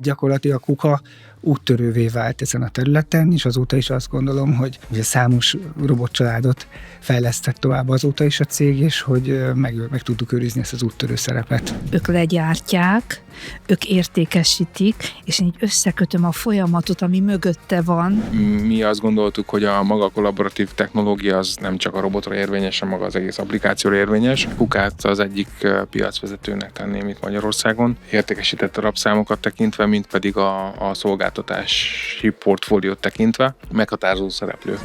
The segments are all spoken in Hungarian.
Gyakorlatilag a KUKA úttörővé vált ezen a területen, és azóta is azt gondolom, hogy ugye számos robotcsaládot fejlesztett tovább azóta is a cég, és hogy meg tudtuk őrizni ezt az úttörő szerepet. Ők legyártják, ők értékesítik, és én így összekötöm a folyamatot, ami mögötte van. Mi azt gondoltuk, hogy a maga kollaboratív technológia az nem csak a robotra érvényes, hanem maga az egész applikációra érvényes. KUKÁT az egyik piacvezetőnek tenném itt Magyarországon. Értékesített darabszámokat tekintve, mint pedig a szolgáltatási portfóliót tekintve meghatározó szereplő.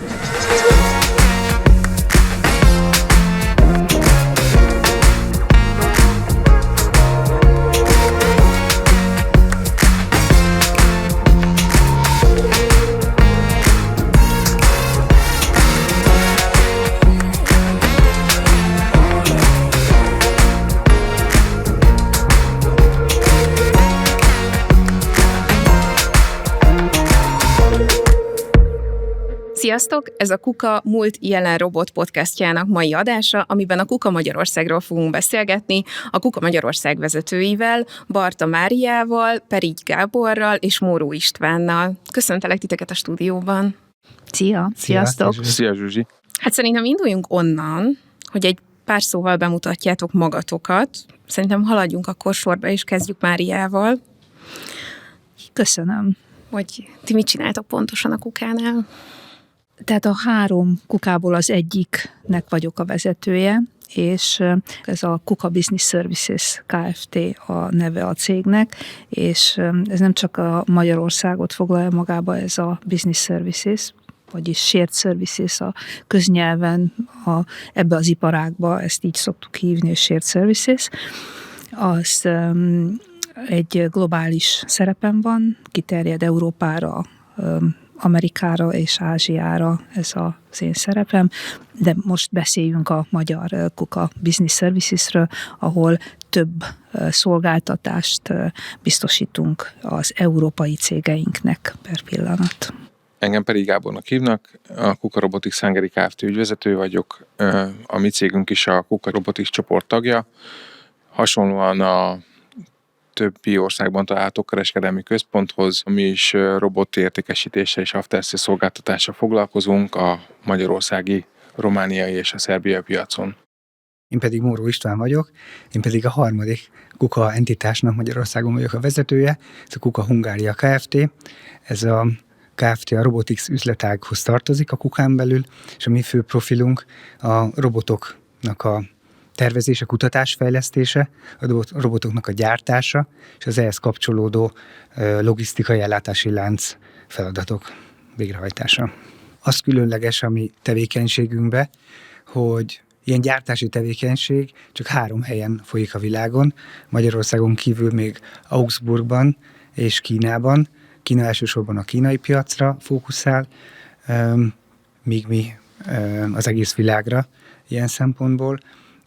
Sziasztok! Ez a KUKA Múlt Jelen Robot podcastjának mai adása, amiben a KUKA Magyarországról fogunk beszélgetni, a KUKA Magyarország vezetőivel, Barta Máriával, Perigy Gáborral és Móró Istvánnal. Köszöntelek titeket a stúdióban. Szia! Sziasztok! Szia, Zsuzsi! Hát szerintem induljunk onnan, hogy egy pár szóval bemutatjátok magatokat. Szerintem haladjunk akkor sorba, és kezdjük Máriával. Köszönöm. Hogy ti mit csináltok pontosan a KUKÁ-nál? Tehát a 3 kukából az egyiknek vagyok a vezetője, és ez a KUKA Business Services Kft. A neve a cégnek, és ez nem csak a Magyarországot foglalja magába, ez a Business Services, vagyis Shared Services a köznyelven, ebbe az iparágba, ezt így szoktuk hívni, hogy Shared Services. Az egy globális szerepen van, kiterjed Európára, Amerikára és Ázsiára ez az én szerepem, de most beszéljünk a magyar KUKA Business Servicesről, ahol több szolgáltatást biztosítunk az európai cégeinknek per pillanat. Engem Perigy Gábornak hívnak, a KUKA Robotics Hungary Kft. Ügyvezető vagyok, a mi cégünk is a KUKA Robotics csoport tagja. Hasonlóan a többi országban található kereskedelmi központhoz. Mi is robot értékesítése és after-sales szolgáltatással foglalkozunk a magyarországi, romániai és a szerbiai piacon. Én pedig Móró István vagyok, én pedig a harmadik KUKA entitásnak Magyarországon vagyok a vezetője, ez a KUKA Hungária Kft. Ez a Kft. A Robotics üzletághoz tartozik a KUKÁn belül, és a mi fő profilunk a robotoknak a tervezése, kutatás, fejlesztése, a robotoknak a gyártása, és az ehhez kapcsolódó logisztikai ellátási lánc feladatok végrehajtása. Az különleges a mi tevékenységünkben, hogy ilyen gyártási tevékenység csak 3 helyen folyik a világon, Magyarországon kívül még Augsburgban és Kínában. Kína elsősorban a kínai piacra fókuszál, míg mi az egész világra ilyen szempontból.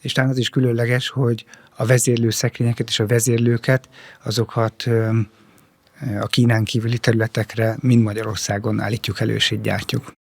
És talán az is különleges, hogy a vezérlőszekrényeket és a vezérlőket, azokat a Kínán kívüli területekre mind Magyarországon állítjuk elő, és így gyártjuk.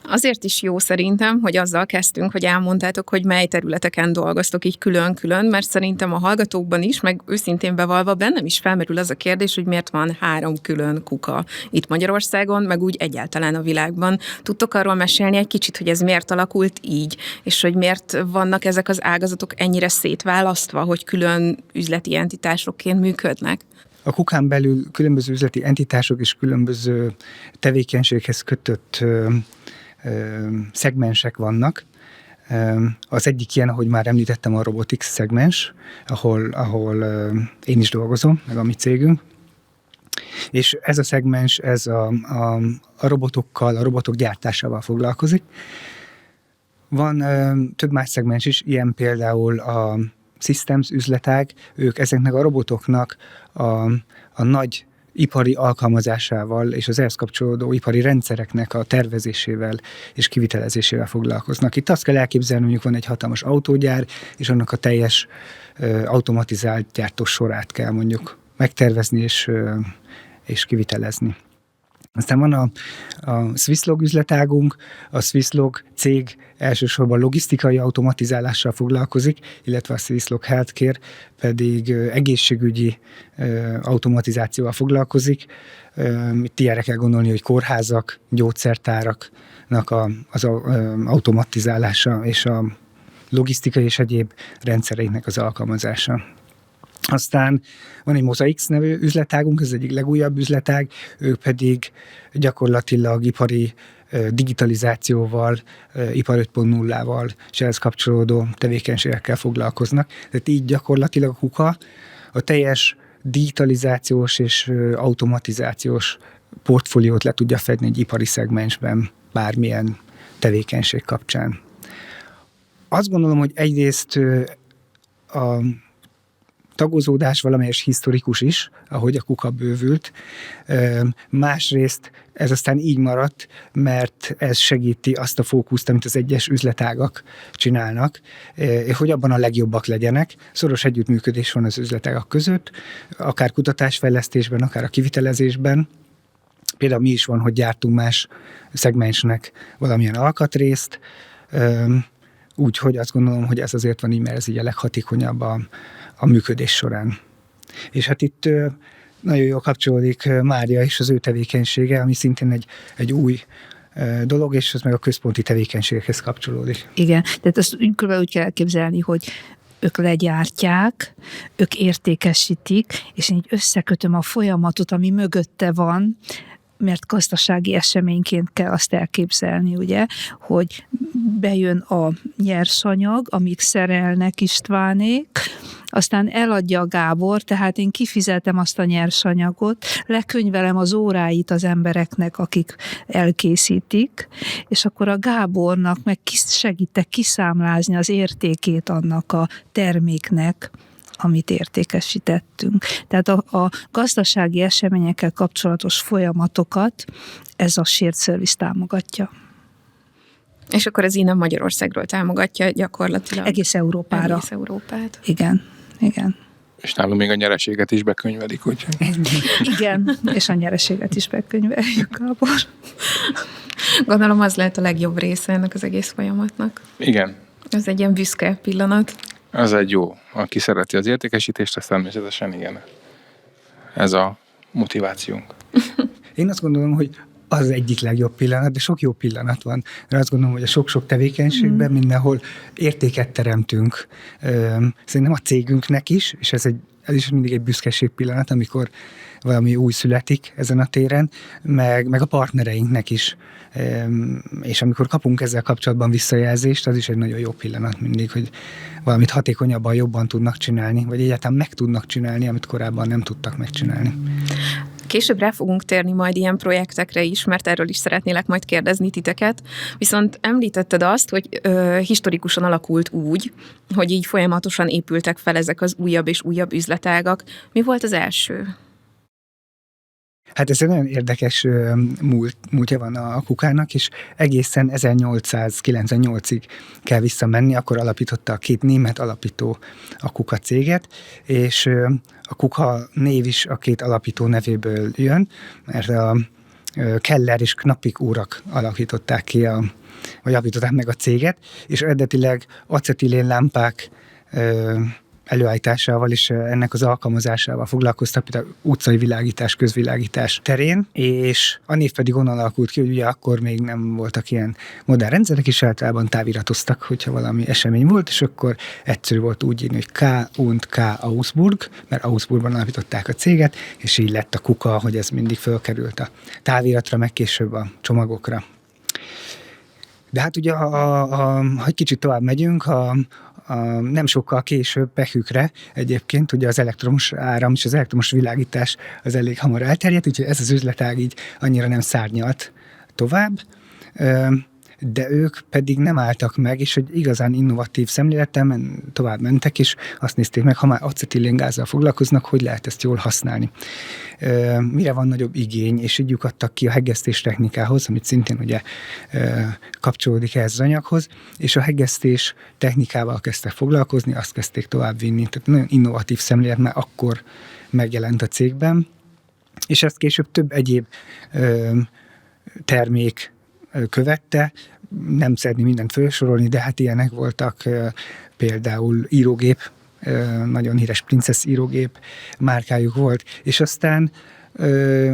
Azért is jó szerintem, hogy azzal kezdtünk, hogy elmondtátok, hogy mely területeken dolgoztok így külön-külön, mert szerintem a hallgatókban is, meg őszintén bevallva bennem is felmerül az a kérdés, hogy miért van 3 külön KUKA itt Magyarországon, meg úgy egyáltalán a világban. Tudtok arról mesélni egy kicsit, hogy ez miért alakult így, és hogy miért vannak ezek az ágazatok ennyire szétválasztva, hogy külön üzleti entitásokként működnek? A KUKÁn belül különböző üzleti entitások és különböző tevékenységhez kötött szegmensek vannak. Az egyik ilyen, ahogy már említettem, a robotics szegmens, ahol én is dolgozom, meg a mi cégünk. És ez a szegmens, ez a robotokkal, a robotok gyártásával foglalkozik. Van több más szegmens is, ilyen például a systems üzletág, ők ezeknek a robotoknak a nagy ipari alkalmazásával és az ehhez kapcsolódó ipari rendszereknek a tervezésével és kivitelezésével foglalkoznak. Itt azt kell elképzelni, hogy van egy hatalmas autógyár, és annak a teljes automatizált gyártós sorát kell mondjuk megtervezni és kivitelezni. Aztán van a Swisslog üzletágunk, a Swisslog cég elsősorban logisztikai automatizálással foglalkozik, illetve a Swisslog Healthcare pedig egészségügyi automatizációval foglalkozik. Itt ilyenre kell gondolni, hogy kórházak, gyógyszertáraknak az automatizálása és a logisztikai és egyéb rendszereinknek az alkalmazása. Aztán van egy Mozaix nevű üzletágunk, ez egyik legújabb üzletág, ők pedig gyakorlatilag ipari digitalizációval, ipar 5.0-val és ehhez kapcsolódó tevékenységekkel foglalkoznak. Tehát így gyakorlatilag a KUKA a teljes digitalizációs és automatizációs portfóliót le tudja fedni egy ipari szegmensben bármilyen tevékenység kapcsán. Azt gondolom, hogy egyrészt a tagozódás valamelyes historikus is, ahogy a KUKA bővült. Másrészt ez aztán így maradt, mert ez segíti azt a fókuszt, amit az egyes üzletágak csinálnak, hogy abban a legjobbak legyenek. Szoros együttműködés van az üzletágak között, akár kutatásfejlesztésben, akár a kivitelezésben. Például mi is van, hogy gyártunk más szegmensnek valamilyen alkatrészt, úgyhogy azt gondolom, hogy ez azért van így, mert ez így a leghatékonyabb a működés során. És hát itt nagyon jól kapcsolódik Mária és az ő tevékenysége, ami szintén egy új dolog, és ez meg a központi tevékenységekhez kapcsolódik. Igen, tehát azt úgy kell elképzelni, hogy ők legyártják, ők értékesítik, és én így összekötöm a folyamatot, ami mögötte van, mert gazdasági eseményként kell azt elképzelni, ugye, hogy bejön a nyersanyag, amit szerelnek Istvánék, aztán eladja a Gábor, tehát én kifizetem azt a nyersanyagot, lekönyvelem az óráit az embereknek, akik elkészítik, és akkor a Gábornak meg segítek kiszámlázni az értékét annak a terméknek, amit értékesítettünk. Tehát a gazdasági eseményekkel kapcsolatos folyamatokat ez a shared service támogatja. És akkor ez innen Magyarországról támogatja gyakorlatilag. Egész Európára. Egész Európát. Igen. És nálunk még a nyereséget is bekönyvelik, úgyhogy... Igen, és a nyereséget is bekönyveljük, Gábor. Gondolom az lehet a legjobb része ennek az egész folyamatnak. Igen. Ez egy ilyen büszke pillanat. Az egy jó. Aki szereti az értékesítést, azt természetesen igen. Ez a motivációnk. Én azt gondolom, hogy az egyik legjobb pillanat, de sok jó pillanat van. Mert azt gondolom, hogy a sok-sok tevékenységben mindenhol értéket teremtünk. Szerintem a cégünknek is, és ez is mindig egy büszkeség pillanat, amikor valami új születik ezen a téren, meg a partnereinknek is. És amikor kapunk ezzel kapcsolatban visszajelzést, az is egy nagyon jó pillanat mindig, hogy valamit hatékonyabban, jobban tudnak csinálni, vagy egyáltalán meg tudnak csinálni, amit korábban nem tudtak megcsinálni. Később rá fogunk térni majd ilyen projektekre is, mert erről is szeretnélek majd kérdezni titeket. Viszont említetted azt, hogy historikusan alakult úgy, hogy így folyamatosan épültek fel ezek az újabb és újabb üzletágak. Mi volt az első? Hát ez egy nagyon érdekes múltja van a KUKának, és egészen 1898-ig kell visszamenni, akkor alapította a két német alapító a KUKA céget, és a KUKA név is a két alapító nevéből jön, mert a Keller és Knappik úrak alakították ki, vagy alapították meg a céget, és eredetileg acetilén lámpák előállításával és ennek az alkalmazásával foglalkoztak, például utcai világítás, közvilágítás terén, és a név pedig onnan alakult ki, hogy ugye akkor még nem voltak ilyen modern rendszerek, és általában táviratoztak, hogyha valami esemény volt, és akkor egyszerű volt úgy írni, hogy K und K Augsburg, mert Augsburgban alapították a céget, és így lett a KUKA, hogy ez mindig fölkerült a táviratra, meg később a csomagokra. De hát ugye, ha egy kicsit tovább megyünk, nem sokkal később Pehükre egyébként, ugye az elektromos áram és az elektromos világítás az elég hamar elterjedt, úgyhogy ez az üzletág így annyira nem szárnyalt tovább, de ők pedig nem álltak meg, és egy igazán innovatív szemlélettel tovább mentek, és azt nézték meg, ha már acetilléngázzal foglalkoznak, hogy lehet ezt jól használni. Mire van nagyobb igény, és így lyukadtak ki a hegesztés technikához, amit szintén ugye kapcsolódik ehhez az anyaghoz, és a hegesztés technikával kezdtek foglalkozni, azt kezdték tovább vinni. Tehát nagyon innovatív szemlélet már akkor megjelent a cégben, és ezt később több egyéb termék követte, nem szeretném mindent felsorolni, de hát ilyenek voltak például írógép, nagyon híres Princess írógép márkájuk volt, és aztán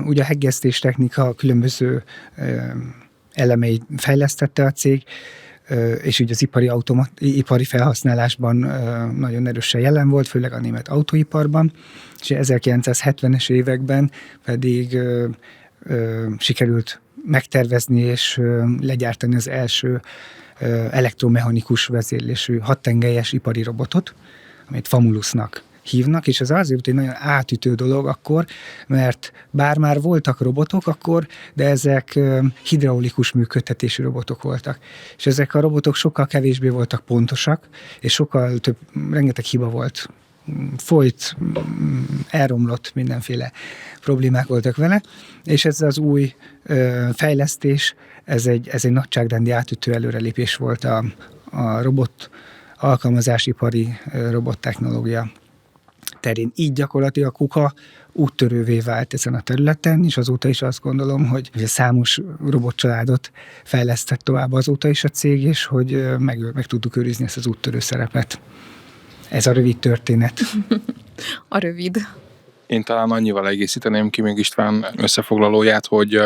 ugye a hegesztés technika különböző elemeit fejlesztette a cég, és ugye az ipari felhasználásban nagyon erősen jelen volt, főleg a német autóiparban, és 1970-es években pedig sikerült megtervezni és legyártani az első elektromechanikus vezérlésű 6 tengelyes ipari robotot, amit Famulusnak hívnak, és ez azért egy nagyon átütő dolog akkor, mert bár már voltak robotok akkor, de ezek hidraulikus működtetésű robotok voltak. És ezek a robotok sokkal kevésbé voltak pontosak, és sokkal több, rengeteg hiba volt. Folyt, elromlott, mindenféle problémák voltak vele, és ez az új fejlesztés, ez egy nagyságrendi átütő előrelépés volt a robot alkalmazásipari robottechnológia terén. Így gyakorlatilag a KUKA úttörővé vált ezen a területen, és azóta is azt gondolom, hogy számos robotcsaládot fejlesztett tovább azóta is a cég, és hogy meg tudtuk őrizni ezt az úttörő szerepet. Ez a rövid történet. A rövid. Én talán annyival egészíteném ki még István összefoglalóját, hogy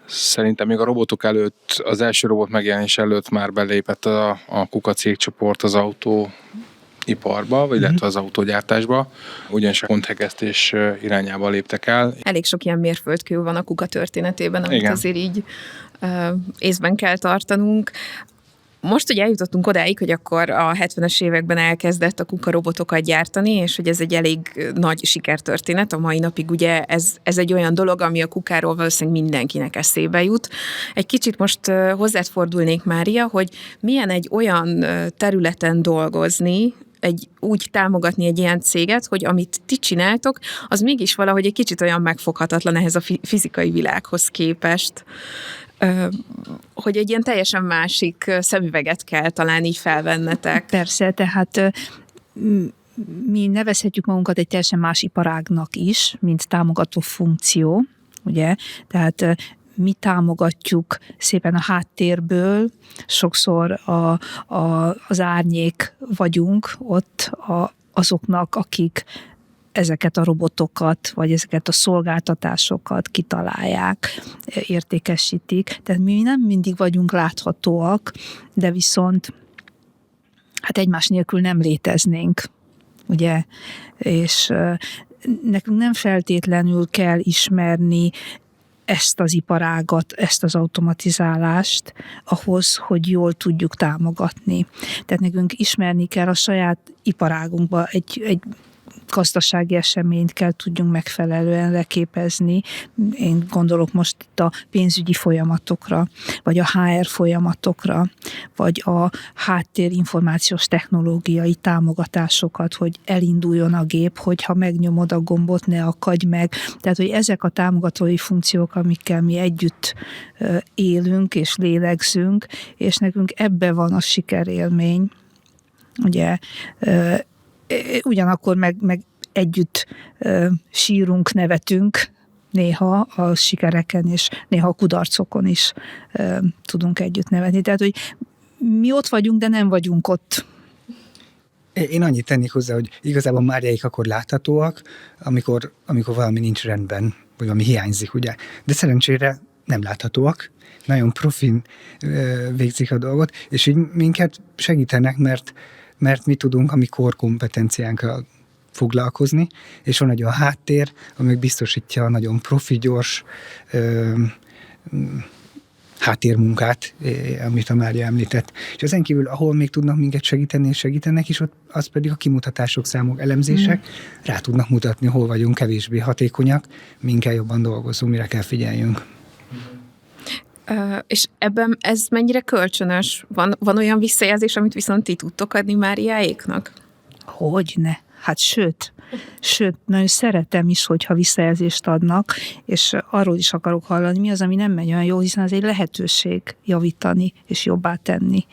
szerintem még a robotok előtt, az első robot megjelenés előtt már belépett a KUKA cégcsoport az autóiparba, vagy illetve az autógyártásba, ugyanis a konthegesztés irányába léptek el. Elég sok ilyen mérföldkő van a KUKA történetében, amit Igen. azért így észben kell tartanunk. Most ugye eljutottunk odáig, hogy akkor a 70-es években elkezdett a KUKA robotokat gyártani, és hogy ez egy elég nagy sikertörténet. A mai napig ugye ez egy olyan dolog, ami a KUKáról valószínűleg mindenkinek eszébe jut. Egy kicsit most hozzád fordulnék, Mária, hogy milyen egy olyan területen dolgozni, úgy támogatni egy ilyen céget, hogy amit ti csináltok, az mégis valahogy egy kicsit olyan megfoghatatlan ehhez a fizikai világhoz képest, hogy egy ilyen teljesen másik szemüveget kell talán így felvennetek. Persze, tehát mi nevezhetjük magunkat egy teljesen más iparágnak is, mint támogató funkció, ugye? Tehát mi támogatjuk szépen a háttérből, sokszor az árnyék vagyunk ott azoknak, akik ezeket a robotokat, vagy ezeket a szolgáltatásokat kitalálják, értékesítik. Tehát mi nem mindig vagyunk láthatóak, de viszont hát egymás nélkül nem léteznénk, ugye? És nekünk nem feltétlenül kell ismerni ezt az iparágat, ezt az automatizálást ahhoz, hogy jól tudjuk támogatni. Tehát nekünk ismerni kell a saját iparágunkba egy gazdasági eseményt kell tudjunk megfelelően leképezni. Én gondolok most itt a pénzügyi folyamatokra, vagy a HR folyamatokra, vagy a háttérinformációs technológiai támogatásokat, hogy elinduljon a gép, hogyha megnyomod a gombot, ne akadj meg. Tehát, hogy ezek a támogatói funkciók, amikkel mi együtt élünk és lélegzünk, és nekünk ebbe van a sikerélmény, ugye, ugyanakkor meg együtt sírunk, nevetünk néha a sikereken, és néha a kudarcokon is tudunk együtt nevetni. Tehát, hogy mi ott vagyunk, de nem vagyunk ott. Én annyit tennék hozzá, hogy igazából Máriáik akkor láthatóak, amikor valami nincs rendben, vagy valami hiányzik, ugye. De szerencsére nem láthatóak, nagyon profin végzik a dolgot, és így minket segítenek, mert mi tudunk a mi core kompetenciánkkal foglalkozni, és van egy olyan háttér, ami biztosítja a nagyon profi, gyors háttérmunkát, amit a Mária említett. És ezen kívül, ahol még tudnak minket segíteni, és segítenek is, ott az pedig a kimutatások, számok, elemzések rá tudnak mutatni, hol vagyunk kevésbé hatékonyak, minket jobban dolgozunk, mire kell figyeljünk. És ebben ez mennyire kölcsönös? Van olyan visszajelzés, amit viszont ti tudtok adni Máriáéknak? Hogyne. Hát sőt, nagyon szeretem is, hogyha visszajelzést adnak, és arról is akarok hallani, mi az, ami nem megy olyan jó, hiszen ez egy lehetőség javítani és jobbá tenni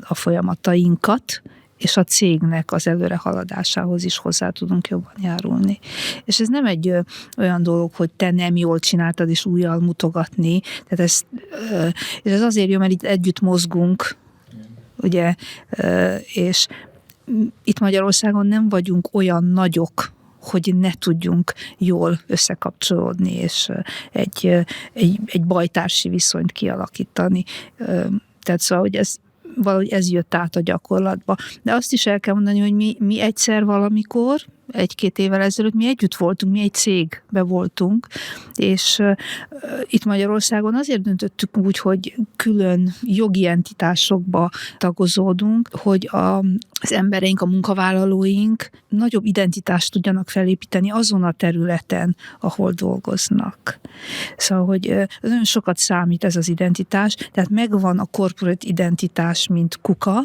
a folyamatainkat, és a cégnek az előrehaladásához is hozzá tudunk jobban járulni. És ez nem egy olyan dolog, hogy te nem jól csináltad, és újjal mutogatni. Tehát és ez azért jó, mert itt együtt mozgunk, ugye, és itt Magyarországon nem vagyunk olyan nagyok, hogy ne tudjunk jól összekapcsolódni, és egy bajtársi viszonyt kialakítani. Tehát szóval, hogy valahogy ez jött át a gyakorlatba. De azt is el kell mondani, hogy mi egyszer valamikor, 1-2 évvel ezelőtt mi együtt voltunk, mi egy cégbe voltunk, és itt Magyarországon azért döntöttük úgy, hogy külön jogi entitásokba tagozódunk, hogy az embereink, a munkavállalóink nagyobb identitást tudjanak felépíteni azon a területen, ahol dolgoznak. Szóval, hogy nagyon sokat számít ez az identitás, tehát megvan a corporate identitás, mint KUKA,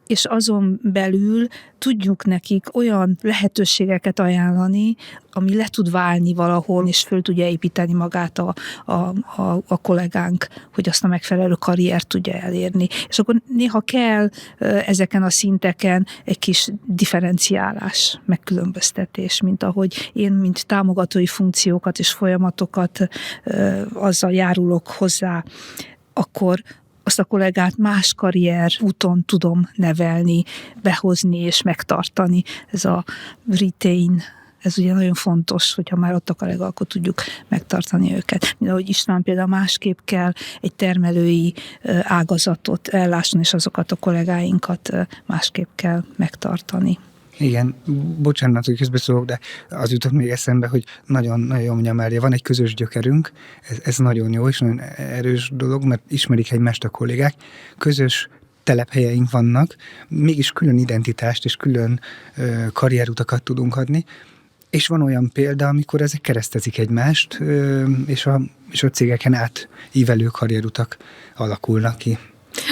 és azon belül tudjuk nekik olyan lehetőségeket ajánlani, ami le tud válni valahol, és föl tudja építeni magát a kollégánk, hogy azt a megfelelő karriert tudja elérni. És akkor néha kell ezeken a szinteken egy kis differenciálás, megkülönböztetés, mint ahogy én, mint támogatói funkciókat és folyamatokat azzal járulok hozzá, akkor azt a kollégát más karrier úton tudom nevelni, behozni és megtartani. Ez a retain, ez ugye nagyon fontos, hogyha már ott a kollega, akkor tudjuk megtartani őket. Mint ahogy István például másképp kell egy termelői ágazatot ellásni, és azokat a kollégáinkat másképp kell megtartani. Igen, bocsánat, hogy közbeszólok, de az jutott még eszembe, hogy nagyon jó mondjam, Mária, van egy közös gyökerünk, ez nagyon jó és nagyon erős dolog, mert ismerik egymást a kollégák, közös telephelyeink vannak, mégis külön identitást és külön karrierutakat tudunk adni, és van olyan példa, amikor ezek keresztezik egymást, és a cégeken átívelő karrierutak alakulnak ki.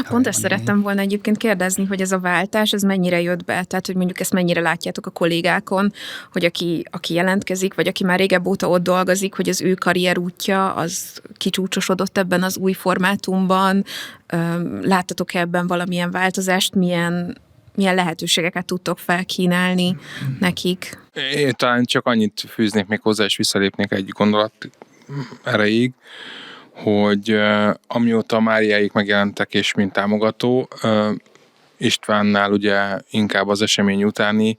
Pont ezt szerettem volna egyébként kérdezni, hogy ez a váltás, ez mennyire jött be? Tehát, hogy mondjuk ezt mennyire látjátok a kollégákon, hogy aki jelentkezik, vagy aki már régebb óta ott dolgozik, hogy az ő karrierútja az kicsúcsosodott ebben az új formátumban. Láttatok ebben valamilyen változást? Milyen lehetőségeket tudtok felkínálni nekik? Én talán csak annyit fűznék még hozzá, és visszalépnék egy gondolat erejéig, hogy amióta Máriáik megjelentek és mint támogató, Istvánnál ugye inkább az esemény utáni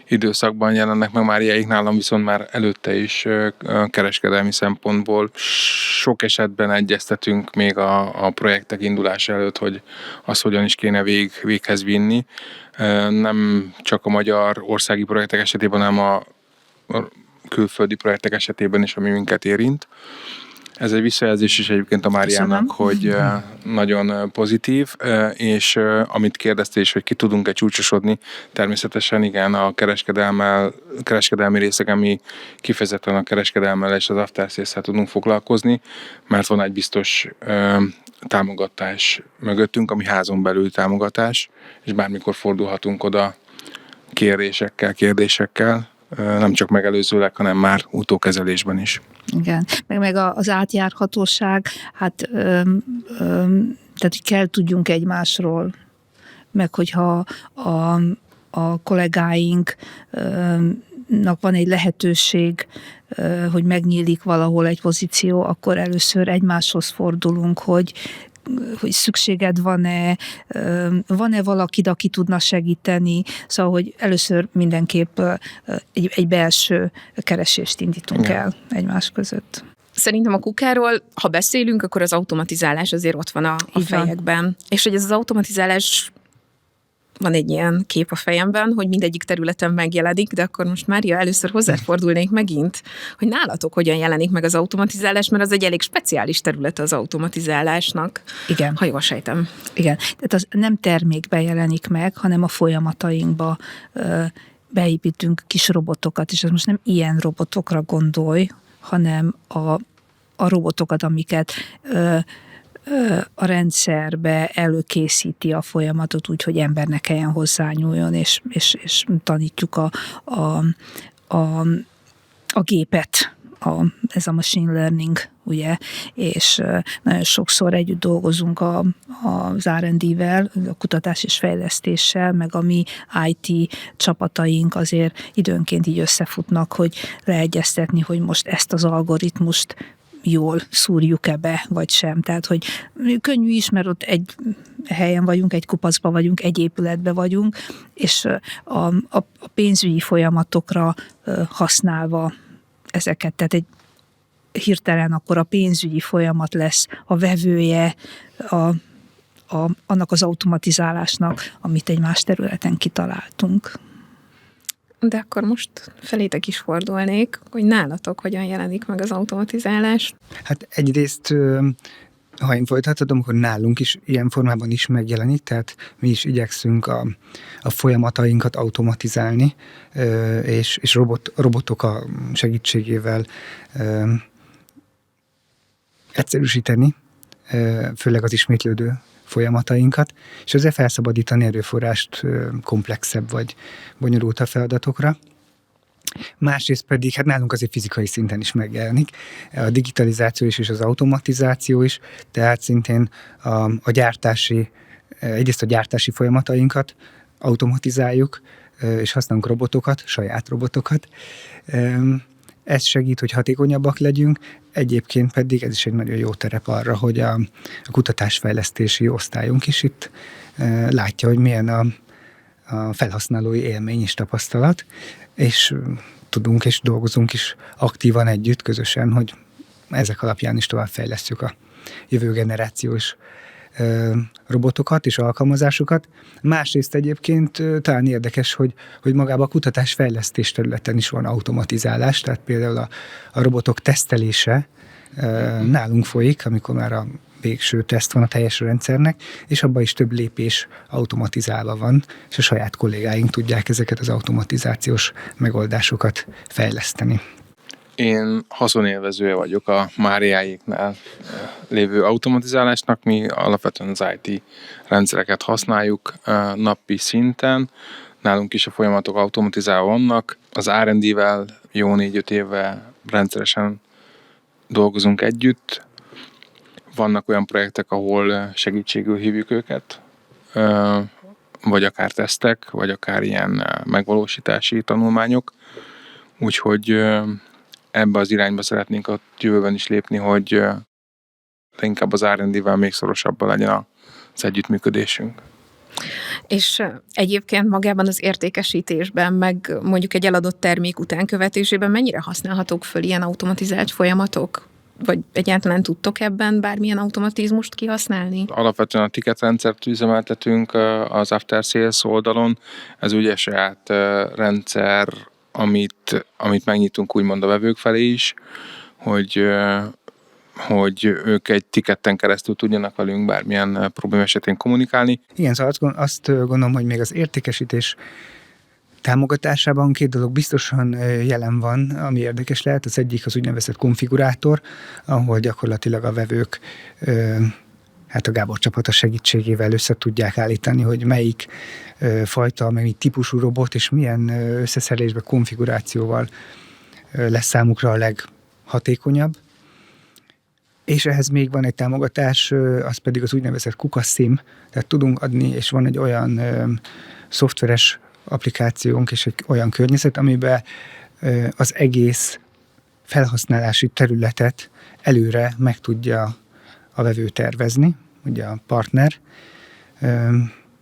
időszakban jelennek meg Máriáik, nálam viszont már előtte is kereskedelmi szempontból sok esetben egyeztetünk még a projektek indulása előtt, hogy azt hogyan is kéne véghez vinni. Nem csak a magyar országi projektek esetében, hanem a külföldi projektek esetében is, ami minket érint. Ez egy visszajelzés is egyébként a Máriának, hogy nagyon pozitív, és amit kérdeztél is, hogy ki tudunk-e csúcsosodni, természetesen igen, a kereskedelmi részeken mi kifejezetten a kereskedelmmel és az after sales-szel tudunk foglalkozni, mert van egy biztos támogatás mögöttünk, ami házon belül támogatás, és bármikor fordulhatunk oda kérdésekkel, nem csak megelőzőleg, hanem már utókezelésben is. Igen, meg az átjárhatóság, hát tehát kell tudjunk egymásról, meg hogyha a kollégáinknak van egy lehetőség, hogy megnyílik valahol egy pozíció, akkor először egymáshoz fordulunk, hogy szükséged van-e valakid, aki tudna segíteni, szóval, hogy először mindenképp egy belső keresést indítunk el egymás között. Szerintem a KUKáról, ha beszélünk, akkor az automatizálás azért ott van a fejekben. És hogy ez az automatizálás, van egy ilyen kép a fejemben, hogy mindegyik területen megjelenik, de akkor most Mária, először hozzáfordulnék megint, hogy nálatok hogyan jelenik meg az automatizálás, mert az egy elég speciális terület az automatizálásnak. Igen. Ha jól sejtem. Igen. Tehát az nem termékben jelenik meg, hanem a folyamatainkba beépítünk kis robotokat, és ez most nem ilyen robotokra gondolj, hanem a robotokat, amiket a rendszerbe előkészíti a folyamatot úgy, hogy ember ne kelljen hozzányúljon, és tanítjuk a gépet ez a machine learning, ugye, és nagyon sokszor együtt dolgozunk az R&D-vel, a kutatás és fejlesztéssel, meg a mi IT csapataink azért időnként így összefutnak, hogy leegyeztetni, hogy most ezt az algoritmust jól szúrjuk-e be, vagy sem. Tehát, hogy könnyű is, mert ott egy helyen vagyunk, egy kupacban vagyunk, egy épületben vagyunk, és a pénzügyi folyamatokra használva ezeket, tehát egy hirtelen akkor a pénzügyi folyamat lesz a vevője annak az automatizálásnak, amit egy más területen kitaláltunk. De akkor most felétek is fordulnék, hogy nálatok hogyan jelenik meg az automatizálás. Hát egyrészt, ha én folytathatom, akkor nálunk is ilyen formában is megjelenik, tehát mi is igyekszünk a folyamatainkat automatizálni, és robotok a segítségével egyszerűsíteni, főleg az ismétlődő folyamatainkat, és ezzel felszabadítani erőforrást komplexebb vagy bonyolultabb feladatokra. Másrészt pedig, hát nálunk azért fizikai szinten is megjelenik a digitalizáció is és az automatizáció is, tehát szintén egyrészt a gyártási folyamatainkat automatizáljuk, és használunk robotokat, saját robotokat. Ez segít, hogy hatékonyabbak legyünk, egyébként pedig ez is egy nagyon jó terep arra, hogy a kutatásfejlesztési osztályunk is itt látja, hogy milyen a felhasználói élmény és tapasztalat, és tudunk és dolgozunk is aktívan együtt, közösen, hogy ezek alapján is továbbfejlesztjük a jövő generációs robotokat és alkalmazásokat. Másrészt egyébként talán érdekes, hogy magában a kutatásfejlesztés területen is van automatizálás, tehát például a robotok tesztelése nálunk folyik, amikor már a végső teszt van a teljes rendszernek, és abban is több lépés automatizálva van, és a saját kollégáink tudják ezeket az automatizációs megoldásokat fejleszteni. Én haszonélvezője vagyok a Máriáéknál lévő automatizálásnak. Mi alapvetően az IT rendszereket használjuk napi szinten. Nálunk is a folyamatok automatizálva vannak. Az R&D-vel jó 4-5 éve rendszeresen dolgozunk együtt. Vannak olyan projektek, ahol segítségül hívjuk őket, vagy akár tesztek, vagy akár ilyen megvalósítási tanulmányok. Úgyhogy ebbe az irányba szeretnénk a jövőben is lépni, hogy inkább az R&D-vel még szorosabban legyen az együttműködésünk. És egyébként magában az értékesítésben, meg mondjuk egy eladott termék utánkövetésében mennyire használhatók föl ilyen automatizált folyamatok? Vagy egyáltalán tudtok ebben bármilyen automatizmust kihasználni? Alapvetően a ticketrendszert üzemeltetünk az After Sales oldalon. Ez ugye saját rendszer, amit megnyitunk úgymond a vevők felé is, hogy ők egy tiketten keresztül tudjanak velünk bármilyen probléma esetén kommunikálni. Igen, szóval azt gondolom, hogy még az értékesítés támogatásában 2 dolog biztosan jelen van, ami érdekes lehet. Az egyik az úgynevezett konfigurátor, ahol gyakorlatilag a vevők a Gábor csapata segítségével össze tudják állítani, hogy melyik fajta, melyik típusú robot és milyen összeszerelésben, konfigurációval lesz számukra a leghatékonyabb. És ehhez még van egy támogatás, az pedig az úgynevezett KUKA SIM, tehát tudunk adni, és van egy olyan szoftveres applikációnk és egy olyan környezet, amiben az egész felhasználási területet előre meg tudja a vevő tervezni, ugye a partner,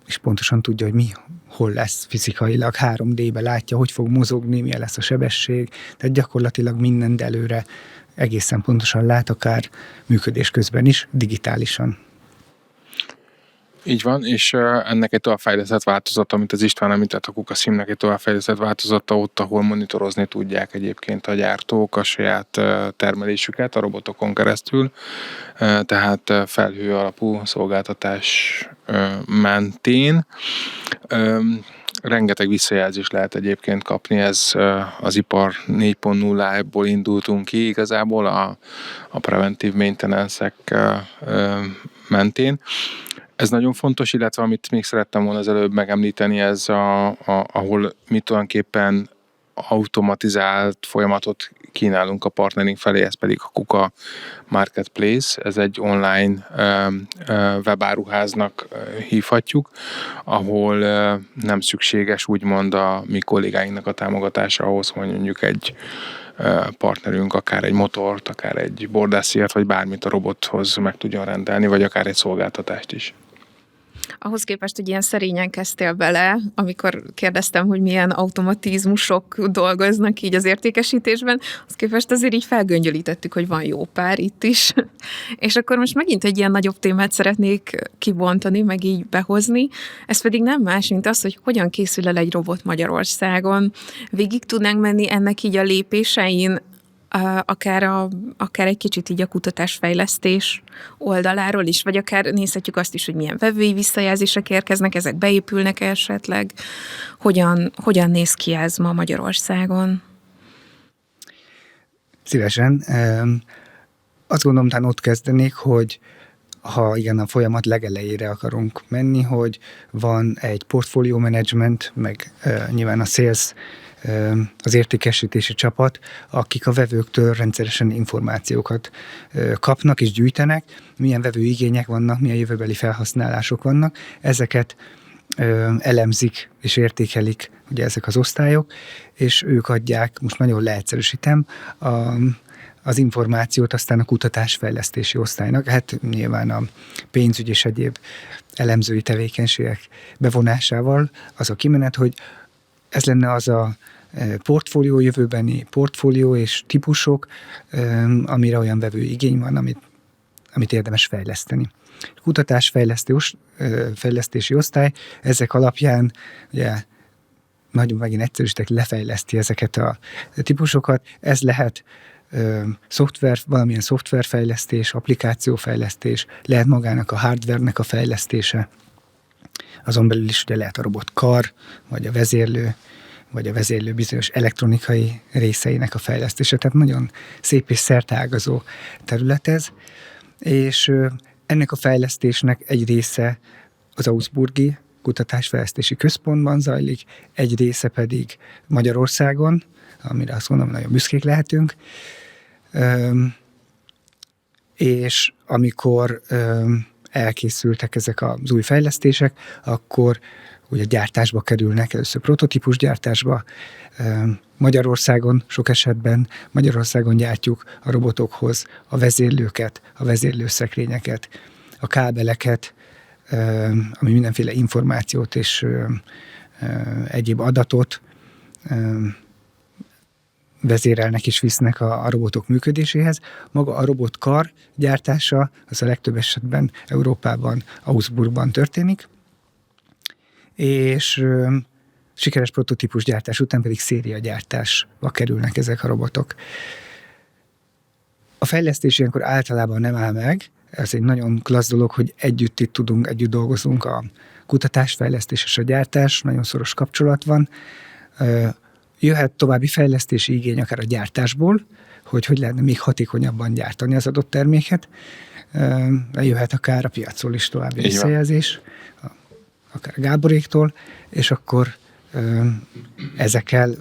és pontosan tudja, hogy hol lesz fizikailag, 3D-be látja, hogy fog mozogni, milyen lesz a sebesség, tehát gyakorlatilag mindent előre egészen pontosan lát, akár működés közben is, digitálisan. Így van, és ennek egy továbbfejlesztett változata, amit az István említett, a KUKA SIM-nek egy továbbfejlesztett változata ott, ahol monitorozni tudják egyébként a gyártók a saját termelésüket a robotokon keresztül, tehát felhő alapú szolgáltatás mentén. Rengeteg visszajelzést lehet egyébként kapni, ez az ipar 4.0-ból indultunk ki igazából a preventív maintenance-ek mentén. Ez nagyon fontos, illetve amit még szerettem volna az előbb megemlíteni, ez ahol mi tulajdonképpen automatizált folyamatot kínálunk a partnerink felé, ez pedig a KUKA Marketplace, ez egy online webáruháznak hívhatjuk, ahol nem szükséges úgymond a mi kollégáinknak a támogatása ahhoz, hogy mondjuk egy partnerünk akár egy motort, akár egy bordászíjat, vagy bármit a robothoz meg tudjon rendelni, vagy akár egy szolgáltatást is. Ahhoz képest, hogy ilyen szerényen kezdtél bele, amikor kérdeztem, hogy milyen automatizmusok dolgoznak így az értékesítésben, az képest azért így felgöngyölítettük, hogy van jó pár itt is. És akkor most megint egy ilyen nagyobb témát szeretnék kibontani, meg így behozni. Ez pedig nem más, mint az, hogy hogyan készül el egy robot Magyarországon. Végig tudnánk menni ennek így a lépésein, akár egy kicsit így a kutatásfejlesztés oldaláról is, vagy akár nézhetjük azt is, hogy milyen vevői visszajelzések érkeznek, ezek beépülnek esetleg, hogyan néz ki ez ma Magyarországon? Szívesen. Azt gondolom, talán ott kezdenék, hogy ha igen, a folyamat legelejére akarunk menni, hogy van egy portfólió management, meg nyilván a sales, az értékesítési csapat, akik a vevőktől rendszeresen információkat kapnak és gyűjtenek, milyen vevőigények vannak, milyen jövőbeli felhasználások vannak. Ezeket elemzik és értékelik ugye ezek az osztályok, és ők adják, most nagyon leegyszerűsítem, az információt aztán a kutatásfejlesztési osztálynak. Hát nyilván a pénzügy és egyéb elemzői tevékenységek bevonásával az a kimenet, hogy ez lenne az a portfólió, jövőbeni portfólió és típusok, amire olyan vevő igény van, amit érdemes fejleszteni. Kutatásfejlesztési osztály ezek alapján ugye nagyon megint egyszerűsítek, lefejleszti ezeket a típusokat. Ez lehet valamilyen szoftverfejlesztés, applikációfejlesztés, lehet magának a hardvernek a fejlesztése, azon belül is ugye lehet a robotkar, vagy a vezérlő bizonyos elektronikai részeinek a fejlesztése. Tehát nagyon szép és szerteágazó terület ez, és ennek a fejlesztésnek egy része az Augsburgi Kutatásfejlesztési Központban zajlik, egy része pedig Magyarországon, amire azt mondom, nagyon büszkék lehetünk, és amikor elkészültek ezek az új fejlesztések, akkor ugye gyártásba kerülnek, először prototípus gyártásba. Magyarországon sok esetben gyártjuk a robotokhoz a vezérlőket, a vezérlőszekrényeket, a kábeleket, ami mindenféle információt és egyéb adatot vezérelnek és visznek a robotok működéséhez. Maga a robotkar gyártása az a legtöbb esetben Európában, Augsburgban történik, és sikeres prototípus gyártás után pedig szériagyártásba kerülnek ezek a robotok. A fejlesztés ilyenkor általában nem áll meg, ez egy nagyon klassz dolog, hogy együtt dolgozunk, a kutatásfejlesztés és a gyártás, nagyon szoros kapcsolat van. Jöhet további fejlesztési igény akár a gyártásból, hogy lehetne még hatékonyabban gyártani az adott terméket. Jöhet akár a piacról is további visszajelzés, akár Gáboréktól, és akkor ezekkel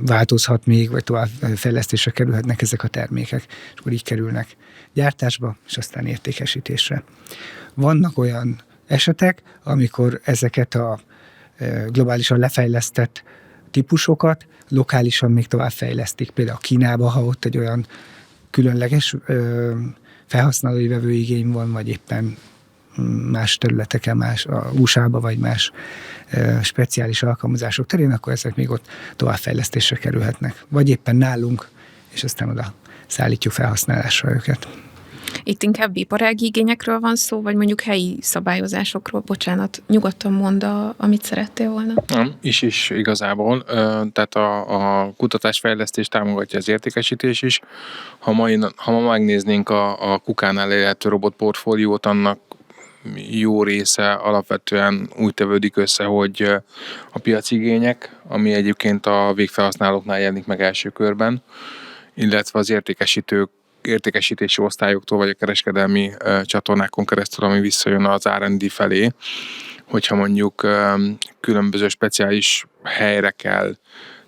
változhat még, vagy tovább fejlesztésre kerülhetnek ezek a termékek, és akkor így kerülnek gyártásba, és aztán értékesítésre. Vannak olyan esetek, amikor ezeket a globálisan lefejlesztett típusokat lokálisan még tovább fejlesztik. Például Kínába, ha ott egy olyan különleges felhasználói vevőigény van, vagy éppen más területeken, a USA-ba, vagy más speciális alkalmazások terén, akkor ezek még ott továbbfejlesztésre kerülhetnek. Vagy éppen nálunk, és aztán oda szállítjuk felhasználásra őket. Itt inkább iparági igényekről van szó, vagy mondjuk helyi szabályozásokról? Bocsánat, nyugodtan mondd, amit szerettél volna. Nem, is igazából. Tehát a kutatásfejlesztés támogatja az értékesítés is. Ha ma megnéznénk a KUKA-nál elérhető robotportfóliót, annak jó része alapvetően úgy tevődik össze, hogy a piaci igények, ami egyébként a végfelhasználóknál jelenik meg első körben, illetve az értékesítési osztályoktól, vagy a kereskedelmi csatornákon keresztül, ami visszajön az R&D felé, hogyha mondjuk különböző speciális helyre kell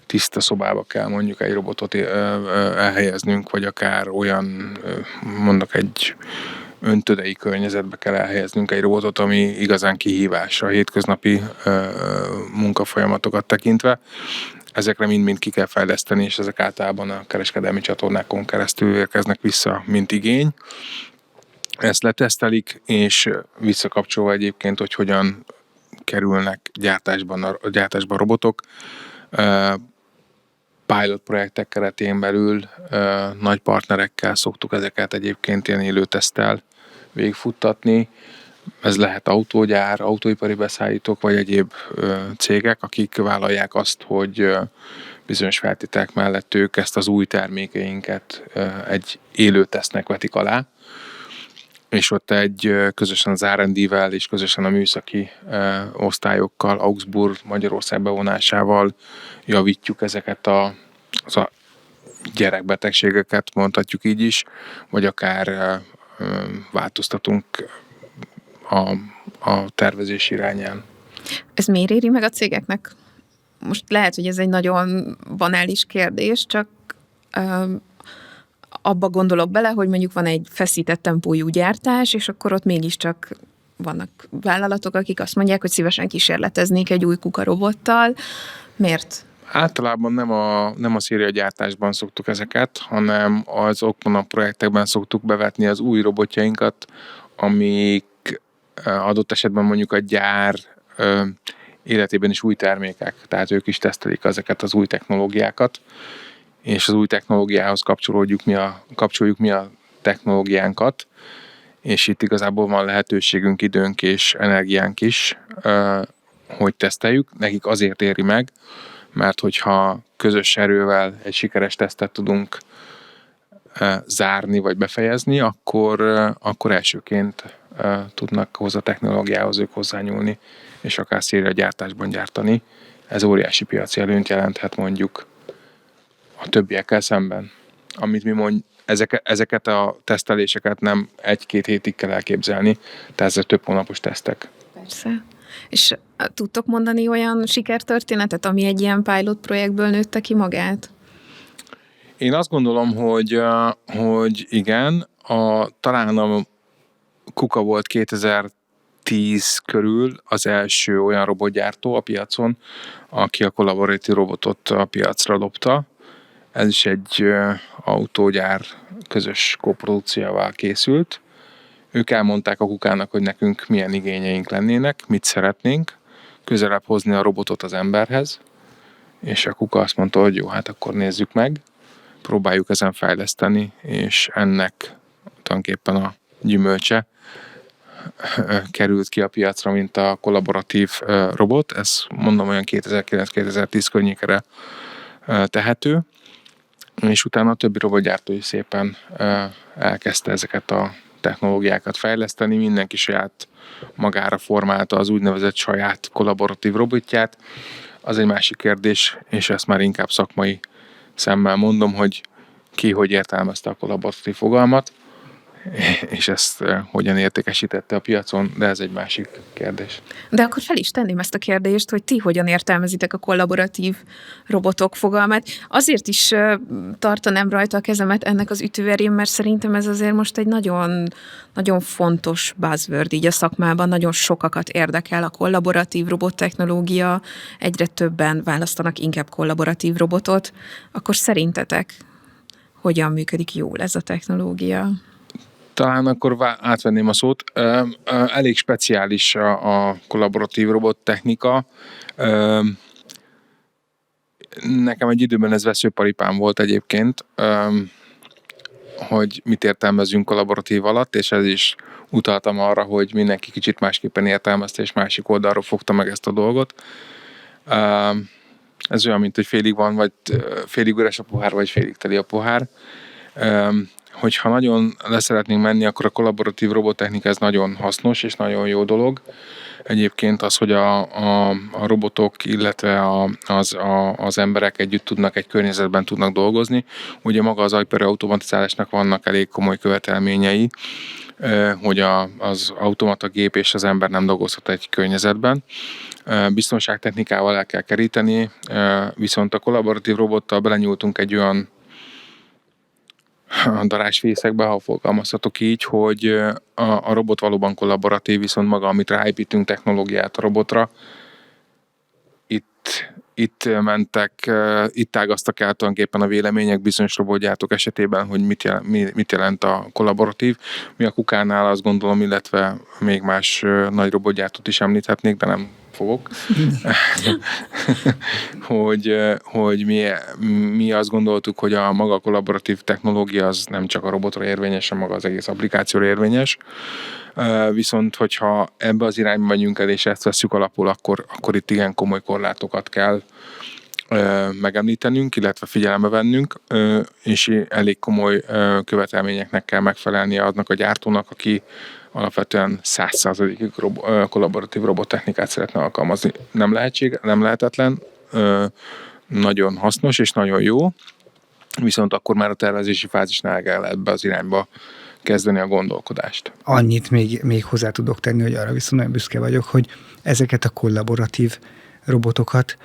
tiszta szobába kell mondjuk egy robotot elhelyeznünk, vagy akár olyan, mondok egy öntödei környezetbe kell elhelyeznünk egy robotot, ami igazán kihívás a hétköznapi munkafolyamatokat tekintve. Ezekre mind-mind ki kell fejleszteni, és ezek általában a kereskedelmi csatornákon keresztül érkeznek vissza, mint igény. Ezt letesztelik, és visszakapcsolva egyébként, hogy hogyan kerülnek gyártásban robotok. Pilot projektek keretén belül nagy partnerekkel szoktuk ezeket egyébként ilyen élőteszttel végigfuttatni. Ez lehet autógyár, autóipari beszállítók, vagy egyéb cégek, akik vállalják azt, hogy bizonyos feltételek mellett ők ezt az új termékeinket egy élőtesztnek vetik alá, és ott közösen az R&D-vel és közösen a műszaki osztályokkal, Augsburg, Magyarország bevonásával javítjuk ezeket a gyerekbetegségeket, mondhatjuk így is, vagy akár változtatunk a tervezés irányán. Ez miért éri meg a cégeknek? Most lehet, hogy ez egy nagyon banális kérdés, csak abba gondolok bele, hogy mondjuk van egy feszített tempójú gyártás, és akkor ott mégiscsak vannak vállalatok, akik azt mondják, hogy szívesen kísérleteznék egy új kukarobottal. Miért? Általában nem a szériagyártásban szoktuk ezeket, hanem azokban a projektekben szoktuk bevetni az új robotjainkat, amik adott esetben mondjuk a gyár életében is új termékek, tehát ők is tesztelik ezeket az új technológiákat, és az új technológiához kapcsoljuk mi a technológiánkat, és itt igazából van lehetőségünk, időnk és energiánk is, hogy teszteljük. Nekik azért éri meg, mert hogyha közös erővel egy sikeres tesztet tudunk zárni vagy befejezni, akkor elsőként tudnak hozzá a technológiához ők hozzányúlni, és akár szériagyártásban gyártani. Ez óriási piaci előnyt jelenthet mondjuk a többiekkel szemben. Amit mi ezeket a teszteléseket nem 1-2 hétig kell elképzelni, tehát ezek több hónapos tesztek. Persze. És tudtok mondani olyan sikertörténetet, ami egy ilyen pilot projektből nőtte ki magát? Én azt gondolom, hogy igen. Talán a KUKA volt 2010 körül az első olyan robotgyártó a piacon, aki a kollaboratív robotot a piacra dobta. Ez is egy autógyár közös koprodukcióval készült. Ők elmondták a KUKának, hogy nekünk milyen igényeink lennének, mit szeretnénk, közelebb hozni a robotot az emberhez, és a KUKA azt mondta, hogy jó, hát akkor nézzük meg, próbáljuk ezen fejleszteni, és ennek tulajdonképpen a gyümölcse került ki a piacra, mint a kollaboratív robot. Ez mondom olyan 2009-2010 környékére tehető, és utána a többi robotgyártó is szépen elkezdte ezeket a technológiákat fejleszteni, mindenki saját magára formálta az úgynevezett saját kollaboratív robotját. Az egy másik kérdés, és ezt már inkább szakmai szemmel mondom, hogy ki hogy értelmezte a kollaboratív fogalmat, és ezt hogyan értékesítette a piacon, de ez egy másik kérdés. De akkor fel is tenném ezt a kérdést, hogy ti hogyan értelmezitek a kollaboratív robotok fogalmát. Azért is tartanám rajta a kezemet ennek az ütőerén, mert szerintem ez azért most egy nagyon, nagyon fontos buzzword így a szakmában, nagyon sokakat érdekel a kollaboratív robottechnológia, egyre többen választanak inkább kollaboratív robotot. Akkor szerintetek hogyan működik jól ez a technológia? Talán akkor átvenném a szót. Elég speciális a kollaboratív robottechnika. Nekem egy időben ez veszőparipám volt egyébként, hogy mit értelmezünk kollaboratív alatt, és ez is utaltam arra, hogy mindenki kicsit másképpen értelmezte, és másik oldalról fogta meg ezt a dolgot. Ez olyan, mint hogy félig van, vagy félig üres a pohár, vagy félig teli a pohár. Hogyha nagyon leszeretnénk menni, akkor a kollaboratív robottechnika ez nagyon hasznos és nagyon jó dolog. Egyébként az, hogy a robotok, illetve az emberek együtt tudnak, egy környezetben tudnak dolgozni. Ugye maga az ipari automatizálásnak vannak elég komoly követelményei, hogy az automata gép és az ember nem dolgozhat egy környezetben. Biztonságtechnikával el kell keríteni, viszont a kollaboratív robottal belenyúltunk egy olyan darázsfészekbe, ha fogalmazhatok így, hogy a robot valóban kollaboratív, viszont maga, amit ráépítünk technológiát a robotra, itt ágaztak el tulajdonképpen a vélemények bizonyos robotgyártók esetében, hogy mit jelent a kollaboratív. Mi a Kukánál azt gondolom, illetve még más nagy robotgyártót is említhetnék, de nem fogok, hogy mi azt gondoltuk, hogy a maga kollaboratív technológia az nem csak a robotra érvényes, hanem maga az egész applikációra érvényes. Viszont, hogyha ebbe az irányba megyünk el, és ezt veszük alapul, akkor itt igen komoly korlátokat kell megemlítenünk, illetve figyelembe vennünk, és elég komoly követelményeknek kell megfelelnie aznak a gyártónak, aki alapvetően 100%-ig kollaboratív robottechnikát szeretne alkalmazni. Nem lehetetlen, nagyon hasznos és nagyon jó, viszont akkor már a tervezési fázisnál kell ebbe az irányba kezdeni a gondolkodást. Annyit még hozzá tudok tenni, hogy arra viszont nagyon büszke vagyok, hogy ezeket a kollaboratív robotokat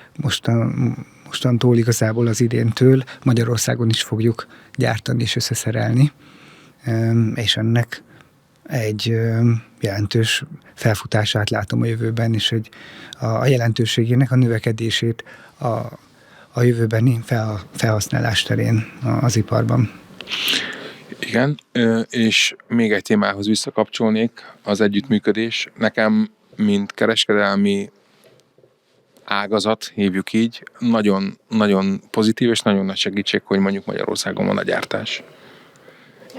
mostantól igazából az idéntől Magyarországon is fogjuk gyártani és összeszerelni, és ennek egy jelentős felfutását látom a jövőben, és a jelentőségének a növekedését a jövőbeni felhasználás terén az iparban. Igen, és még egy témához visszakapcsolnék, az együttműködés. Nekem, mint kereskedelmi ágazat, hívjuk így, nagyon, nagyon pozitív és nagyon nagy segítség, hogy mondjuk Magyarországon van a gyártás.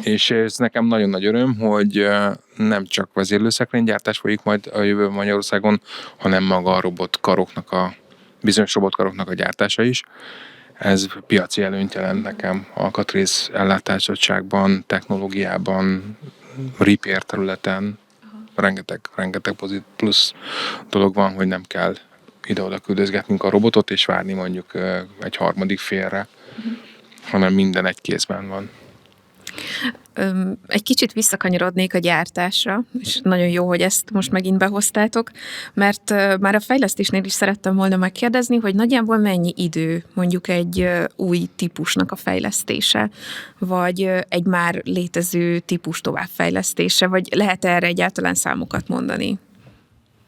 És ez nekem nagyon nagy öröm, hogy nem csak vezérlőszekrénygyártás folyik majd a jövőben Magyarországon, hanem maga a bizonyos robotkaroknak a gyártása is. Ez piaci előnyt jelent nekem alkatrész ellátásottságban, technológiában, repair területen. Rengeteg plusz dolog van, hogy nem kell ide-oda küldözgetnünk a robotot, és várni mondjuk egy harmadik félre, hanem minden egy kézben van. Egy kicsit visszakanyarodnék a gyártásra, és nagyon jó, hogy ezt most megint behoztátok, mert már a fejlesztésnél is szerettem volna megkérdezni, hogy nagyjából mennyi idő mondjuk egy új típusnak a fejlesztése, vagy egy már létező típus továbbfejlesztése, vagy lehet erre egyáltalán számokat mondani?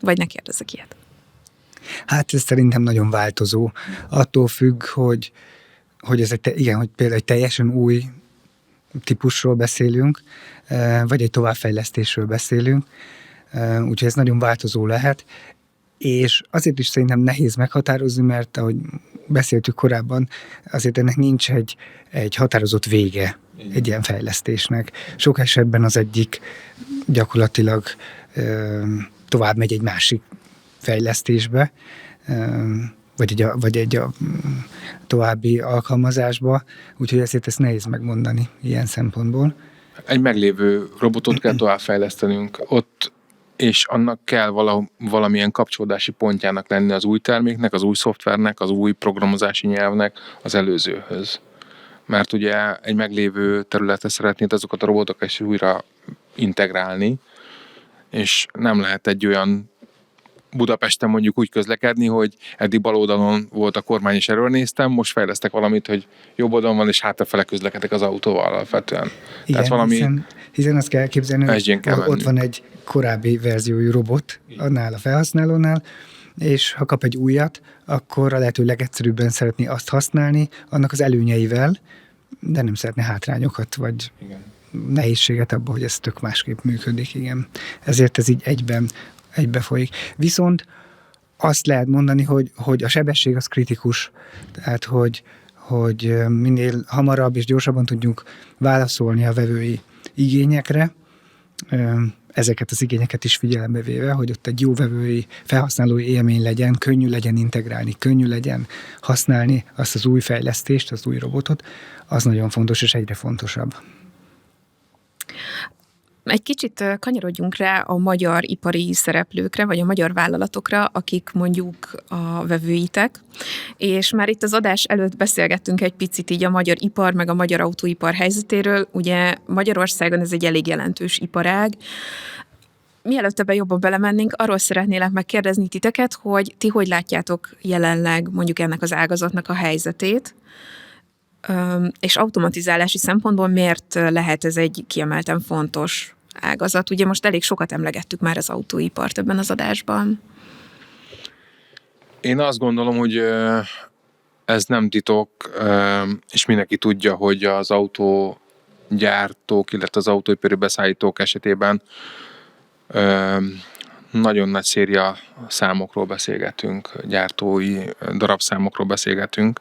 Vagy ne kérdezzek ilyet. Hát ez szerintem nagyon változó. Attól függ, hogy ez hogy például egy teljesen új típusról beszélünk, vagy egy továbbfejlesztésről beszélünk, úgyhogy ez nagyon változó lehet, és azért is szerintem nehéz meghatározni, mert ahogy beszéltük korábban, azért ennek nincs egy határozott vége egy ilyen fejlesztésnek. Sok esetben az egyik gyakorlatilag tovább megy egy másik fejlesztésbe, vagy egy további alkalmazásba, úgyhogy ezért ezt nehéz megmondani ilyen szempontból. Egy meglévő robotot kell továbbfejlesztenünk ott, és annak kell valamilyen kapcsolódási pontjának lenni az új terméknek, az új szoftvernek, az új programozási nyelvnek az előzőhöz. Mert ugye egy meglévő területre szeretnéd azokat a robotokat is újra integrálni, és nem lehet egy olyan Budapesten mondjuk úgy közlekedni, hogy eddig bal oldalon volt a kormány, és erről néztem, most fejlesztek valamit, hogy jobb oldalon van, és hátrafele közlekedek az autóval alapvetően. Igen, valami hiszen azt kell elképzelni, hogy ott van egy korábbi verziójú robot annál a felhasználónál, és ha kap egy újat, akkor a lehető legegyszerűbben szeretné azt használni, annak az előnyeivel, de nem szeretne hátrányokat, vagy nehézséget abban, hogy ez tök másképp működik, igen. Ezért ez így egybe folyik. Viszont azt lehet mondani, hogy a sebesség az kritikus, tehát hogy minél hamarabb és gyorsabban tudjunk válaszolni a vevői igényekre, ezeket az igényeket is figyelembe véve, hogy ott egy jó vevői, felhasználói élmény legyen, könnyű legyen integrálni, könnyű legyen használni azt az új fejlesztést, az új robotot, az nagyon fontos és egyre fontosabb. Egy kicsit kanyarodjunk rá a magyar ipari szereplőkre, vagy a magyar vállalatokra, akik mondjuk a vevőitek, és már itt az adás előtt beszélgettünk egy picit így a magyar ipar, meg a magyar autóipar helyzetéről. Ugye Magyarországon ez egy elég jelentős iparág. Mielőtt ebben jobban belemennénk, arról szeretnélek megkérdezni titeket, hogy ti hogy látjátok jelenleg mondjuk ennek az ágazatnak a helyzetét, és automatizálási szempontból miért lehet ez egy kiemelten fontos ágazat? Ugye most elég sokat emlegettük már az autóipart ebben az adásban. Én azt gondolom, hogy ez nem titok, és mindenki tudja, hogy az autógyártók, illetve az autóipari beszállítók esetében nagyon nagy széria számokról beszélgetünk, gyártói darabszámokról beszélgetünk.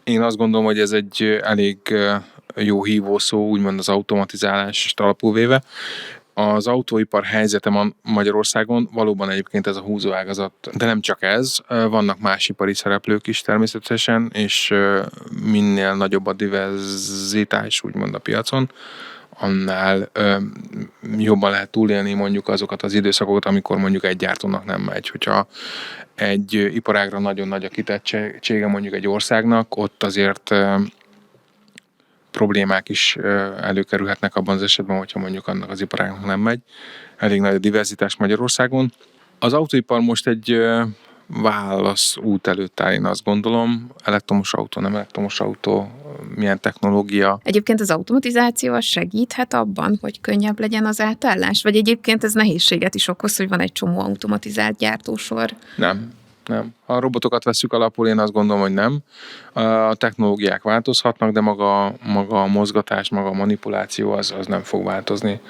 Én azt gondolom, hogy ez egy elég jó hívószó, úgymond az automatizálást alapul véve. Az autóipar helyzete Magyarországon valóban egyébként ez a húzóágazat, de nem csak ez, vannak más ipari szereplők is természetesen, és minél nagyobb a diverzitás úgymond a piacon, annál jobban lehet túlélni mondjuk azokat az időszakokat, amikor mondjuk egy gyártónak nem megy. Hogyha egy iparágra nagyon nagy a kitettsége mondjuk egy országnak, ott azért problémák is előkerülhetnek abban az esetben, hogyha mondjuk annak az iparágnak nem megy. Elég nagy a diverzitás Magyarországon. Az autóipar most egy válasz út előtt áll, én azt gondolom. Elektromos autó, nem elektromos autó, milyen technológia. Egyébként az automatizáció az segíthet abban, hogy könnyebb legyen az átállás? Vagy egyébként ez nehézséget is okoz, hogy van egy csomó automatizált gyártósor? Nem. Ha a robotokat vesszük alapul, én azt gondolom, hogy nem. A technológiák változhatnak, de maga a mozgatás, maga a manipuláció az nem fog változni.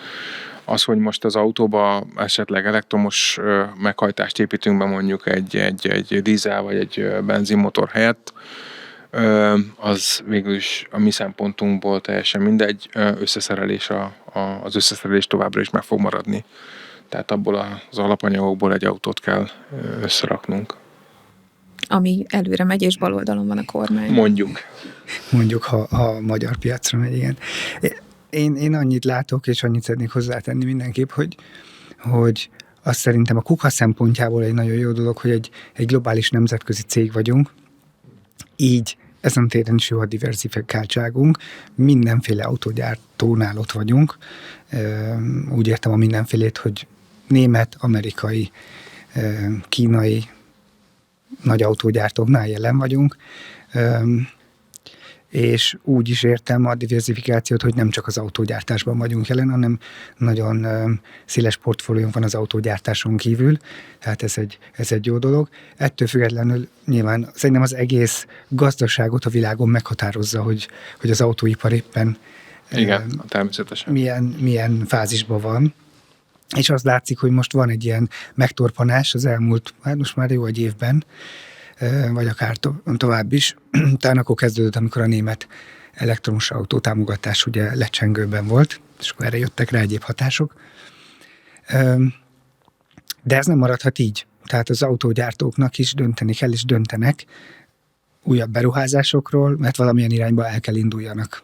Az, hogy most az autóba esetleg elektromos meghajtást építünk be mondjuk egy dízel vagy egy benzinmotor helyett, az végül is a mi szempontunkból teljesen mindegy, az összeszerelés továbbra is meg fog maradni. Tehát abból az alapanyagokból egy autót kell összeraknunk. Ami előre megy, és bal oldalon van a kormány. Mondjuk, ha a magyar piacra megy, igen. Én annyit látok, és annyit szeretnék hozzátenni mindenképp, hogy azt szerintem a KUKA szempontjából egy nagyon jó dolog, hogy egy globális nemzetközi cég vagyunk, így ezen téren is jó a diversifikáltságunk, mindenféle autógyártónál ott vagyunk, úgy értem a mindenfélét, hogy német, amerikai, kínai nagy autógyártóknál jelen vagyunk, és úgy is értem a diversifikációt, hogy nem csak az autógyártásban vagyunk jelen, hanem nagyon széles portfóliónk van az autógyártáson kívül, tehát ez egy jó dolog. Ettől függetlenül nyilván szerintem az egész gazdaságot a világon meghatározza, hogy az autóipar éppen igen, természetesen. Milyen fázisban van. És az látszik, hogy most van egy ilyen megtorpanás az elmúlt, most már jó egy évben, vagy akár tovább is. Talán akkor kezdődött, amikor a német elektromos autó támogatás ugye lecsengőben volt, és akkor erre jöttek rá egyéb hatások. De ez nem maradhat így. Tehát az autógyártóknak is dönteni kell, és döntenek újabb beruházásokról, mert valamilyen irányba el kell induljanak.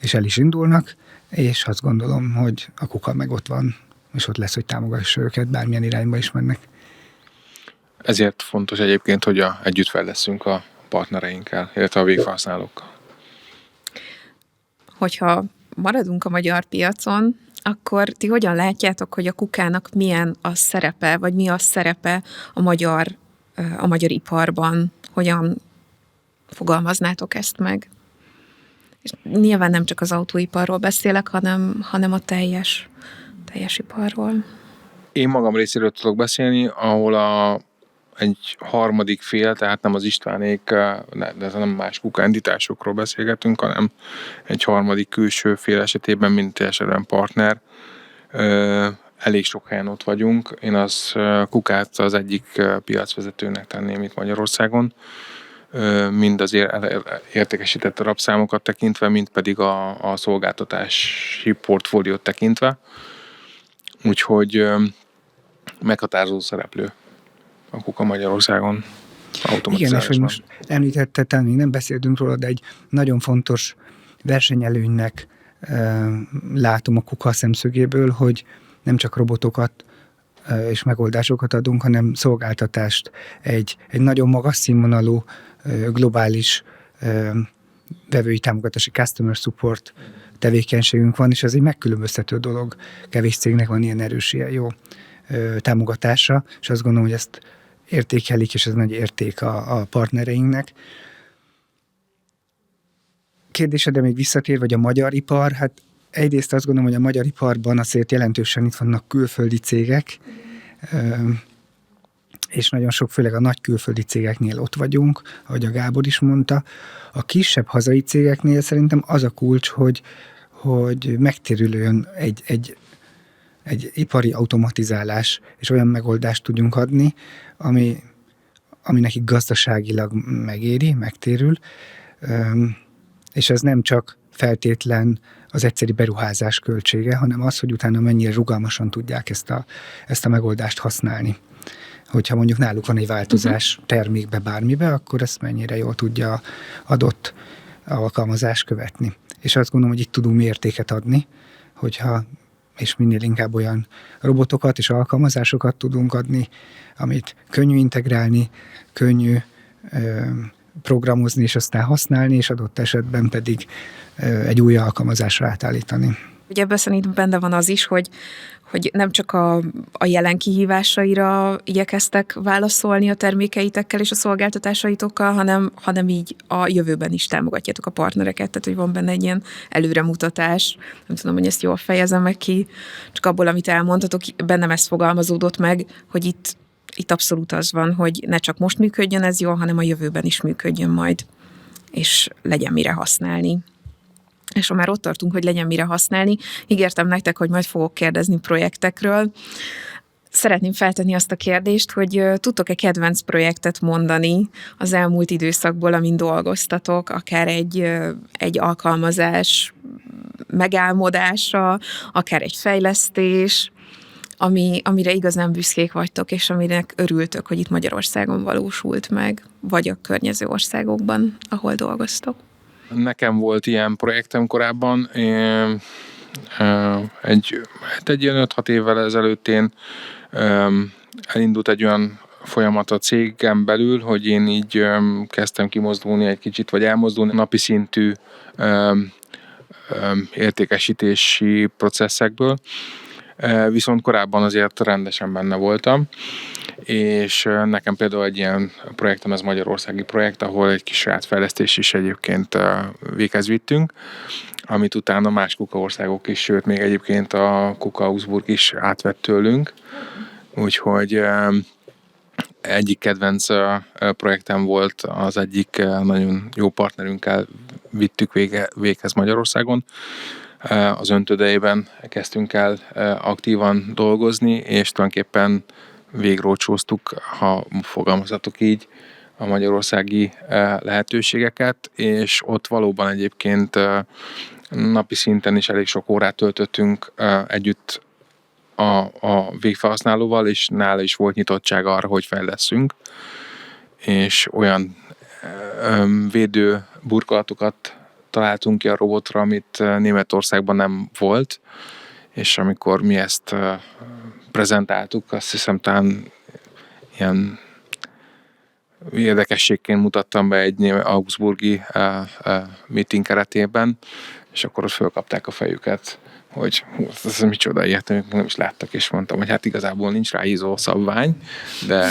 És el is indulnak, és azt gondolom, hogy a KUKA meg ott van, és ott lesz, hogy támogassa őket, bármilyen irányba is mennek. Ezért fontos egyébként, hogy együtt fejleszünk a partnereinkkel, illetve a végfelhasználókkal. Hogyha maradunk a magyar piacon, akkor ti hogyan látjátok, hogy a KUKának milyen a szerepe, vagy mi a szerepe a magyar iparban? Hogyan fogalmaznátok ezt meg? És nyilván nem csak az autóiparról beszélek, hanem a teljes iparról. Én magam részéről tudok beszélni, ahol egy harmadik fél, tehát nem az Istvánék, de ez nem más KUKA entitásokról beszélgetünk, hanem egy harmadik külső fél esetében, mint esetben partner. Elég sok helyen ott vagyunk. Én az KUKát az egyik piacvezetőnek tenném itt Magyarországon, mind az értékesített darabszámokat tekintve, mind pedig a szolgáltatási portfóliót tekintve. Úgyhogy meghatározó szereplő a KUKA Magyarországon automatizálásban. Igen, és hogy most említetted, talán még nem beszéltünk róla, de egy nagyon fontos versenyelőnynek látom a KUKA szemszögéből, hogy nem csak robotokat és megoldásokat adunk, hanem szolgáltatást, egy nagyon magas színvonalú, globális vevői támogatási customer support tevékenységünk van, és ez egy megkülönböztető dolog. Kevés cégnek van ilyen erős, ilyen jó támogatása, és azt gondolom, hogy ezt értékelik, és ez nagy érték a partnereinknek. Kérdésedre még visszatér, vagy a magyar ipar, hát egyrészt azt gondolom, hogy a magyar iparban azért jelentősen itt vannak külföldi cégek, és nagyon sok, főleg a nagy külföldi cégeknél ott vagyunk, ahogy a Gábor is mondta. A kisebb hazai cégeknél szerintem az a kulcs, hogy megtérülően egy ipari automatizálás, és olyan megoldást tudjunk adni, ami nekik gazdaságilag megéri, megtérül, és ez nem csak feltétlen az egyszeri beruházás költsége, hanem az, hogy utána mennyire rugalmasan tudják ezt a megoldást használni. Hogyha mondjuk náluk van egy változás termékbe, bármibe, akkor ezt mennyire jól tudja adott alkalmazás követni. És azt gondolom, hogy itt tudunk értéket adni, és minél inkább olyan robotokat és alkalmazásokat tudunk adni, amit könnyű integrálni, könnyű programozni és aztán használni, és adott esetben pedig egy új alkalmazásra átállítani. Ugye ebben szerintem benne van az is, hogy nem csak a jelen kihívásaira igyekeztek válaszolni a termékeitekkel és a szolgáltatásaitokkal, hanem így a jövőben is támogatjátok a partnereket, tehát hogy van benne egy ilyen előremutatás. Nem tudom, hogy ezt jól fejezem meg ki, csak abból, amit elmondtatok, bennem ez fogalmazódott meg, hogy itt abszolút az van, hogy ne csak most működjön ez jól, hanem a jövőben is működjön majd, és legyen mire használni. És ha már ott tartunk, hogy legyen mire használni, ígértem nektek, hogy majd fogok kérdezni projektekről. Szeretném feltenni azt a kérdést, hogy tudtok-e kedvenc projektet mondani az elmúlt időszakból, amin dolgoztatok, akár egy alkalmazás megálmodása, akár egy fejlesztés, amire igazán büszkék vagytok, és aminek örültök, hogy itt Magyarországon valósult meg, vagy a környező országokban, ahol dolgoztok. Nekem volt ilyen projektem korábban. Egy ilyen 5-6 évvel ezelőtt elindult egy olyan folyamat a cégem belül, hogy én így kezdtem kimozdulni egy kicsit, vagy elmozdulni napi szintű értékesítési processzekből. Viszont korábban azért rendesen benne voltam, és nekem például egy ilyen projektem, ez magyarországi projekt, ahol egy kis saját fejlesztés is egyébként véghez vittünk, amit utána más KUKA országok is, sőt még egyébként a KUKA Augsburg is átvett tőlünk, úgyhogy egyik kedvenc projektem volt, az egyik nagyon jó partnerünkkel vittük véghez Magyarországon. Az öntödejében kezdtünk el aktívan dolgozni, és tulajdonképpen végrócsóztuk, ha fogalmazhatok így, a magyarországi lehetőségeket, és ott valóban egyébként napi szinten is elég sok órát töltöttünk együtt a végfelhasználóval, és nála is volt nyitottság arra, hogy fejlesszünk, és olyan védő burkolatokat találtunk ki a robotra, amit Németországban nem volt, és amikor mi ezt prezentáltuk, azt hiszem talán ilyen érdekességként mutattam be egy augsburgi meeting keretében, és akkor ott fölkapták a fejüket, hogy ez micsoda, ilyet nem is láttak, és mondtam, hogy hát igazából nincs rá ISO szabvány, de